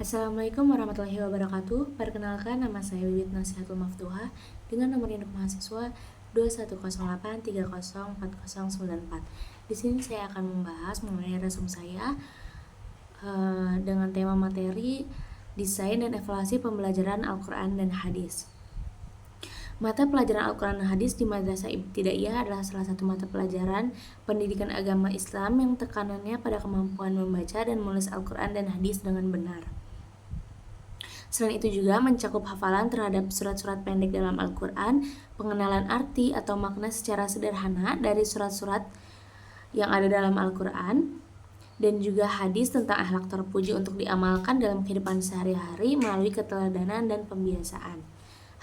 Assalamualaikum warahmatullahi wabarakatuh. Perkenalkan, nama saya Wiwit Nasihatul Maftuhah dengan nomor induk mahasiswa 2108304094. Di sini saya akan membahas mengenai resume saya dengan tema materi desain dan evaluasi pembelajaran Al-Quran dan Hadis. Mata pelajaran Al-Quran dan Hadis di Madrasah Ibtidaiyah adalah salah satu mata pelajaran pendidikan agama Islam yang tekanannya pada kemampuan membaca dan menulis Al-Quran dan Hadis dengan benar. Selain itu juga mencakup hafalan terhadap surat-surat pendek dalam Al-Quran, pengenalan arti atau makna secara sederhana dari surat-surat yang ada dalam Al-Quran, dan juga hadis tentang akhlak terpuji untuk diamalkan dalam kehidupan sehari-hari melalui keteladanan dan pembiasaan.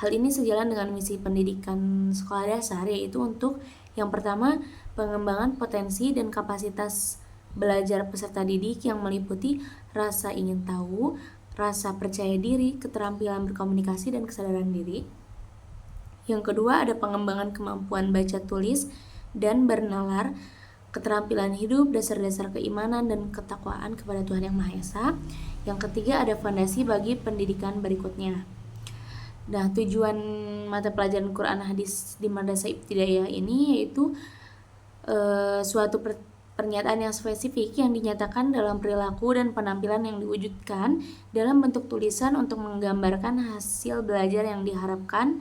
Hal ini sejalan dengan misi pendidikan sekolah dasar, yaitu untuk yang pertama, pengembangan potensi dan kapasitas belajar peserta didik yang meliputi rasa ingin tahu, rasa percaya diri, keterampilan berkomunikasi, dan kesadaran diri. Yang kedua, ada pengembangan kemampuan baca tulis dan bernalar, keterampilan hidup, dasar-dasar keimanan, dan ketakwaan kepada Tuhan Yang Maha Esa. Yang ketiga, ada fondasi bagi pendidikan berikutnya. Nah, tujuan mata pelajaran Quran Hadis di Madrasah Ibtidaiyah ini yaitu suatu pernyataan yang spesifik yang dinyatakan dalam perilaku dan penampilan yang diwujudkan dalam bentuk tulisan untuk menggambarkan hasil belajar yang diharapkan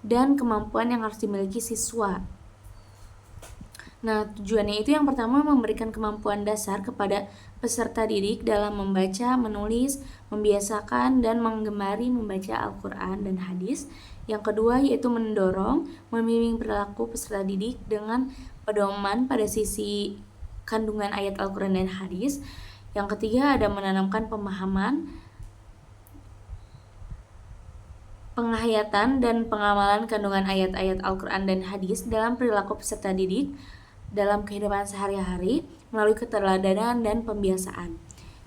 dan kemampuan yang harus dimiliki siswa. Nah, tujuannya itu yang pertama memberikan kemampuan dasar kepada peserta didik dalam membaca, menulis, membiasakan, dan menggemari membaca Al-Quran dan Hadis. Yang kedua yaitu mendorong, membimbing perilaku peserta didik dengan pedoman pada sisi kandungan ayat Al-Quran dan Hadis. Yang ketiga ada menanamkan pemahaman, penghayatan, dan pengamalan kandungan ayat-ayat Al-Quran dan Hadis dalam perilaku peserta didik dalam kehidupan sehari-hari melalui keteladanan dan pembiasaan.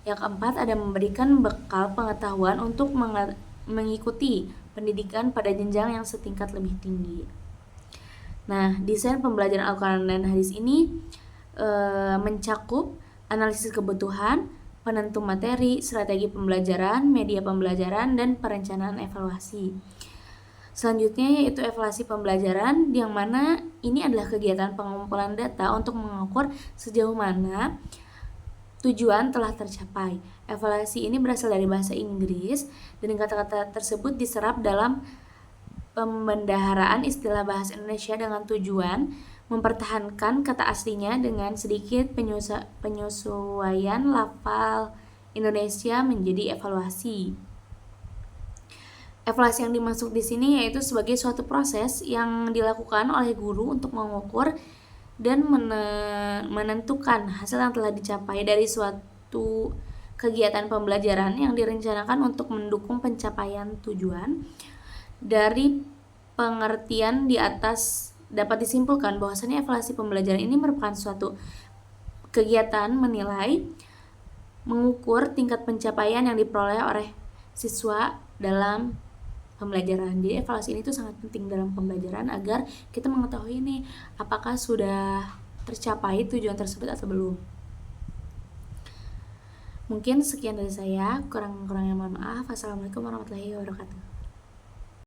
Yang keempat ada memberikan bekal pengetahuan untuk mengikuti pendidikan pada jenjang yang setingkat lebih tinggi. Nah, desain pembelajaran Al-Quran dan Hadis ini mencakup analisis kebutuhan, penentu materi, strategi pembelajaran, media pembelajaran, dan perencanaan evaluasi. Selanjutnya yaitu evaluasi pembelajaran, yang mana ini adalah kegiatan pengumpulan data untuk mengukur sejauh mana tujuan telah tercapai. Evaluasi ini berasal dari bahasa Inggris dan kata-kata tersebut diserap dalam pembendaharaan istilah bahasa Indonesia dengan tujuan mempertahankan kata aslinya dengan sedikit penyesuaian lafal Indonesia menjadi evaluasi. Evaluasi yang dimaksud di sini yaitu sebagai suatu proses yang dilakukan oleh guru untuk mengukur dan menentukan hasil yang telah dicapai dari suatu kegiatan pembelajaran yang direncanakan untuk mendukung pencapaian tujuan. Dari pengertian di atas dapat disimpulkan bahwasanya evaluasi pembelajaran ini merupakan suatu kegiatan menilai, mengukur tingkat pencapaian yang diperoleh oleh siswa dalam pembelajaran. Jadi evaluasi ini tuh sangat penting dalam pembelajaran agar kita mengetahui nih apakah sudah tercapai tujuan tersebut atau belum. Mungkin sekian dari saya, kurang-kurangnya mohon maaf. Assalamualaikum warahmatullahi wabarakatuh.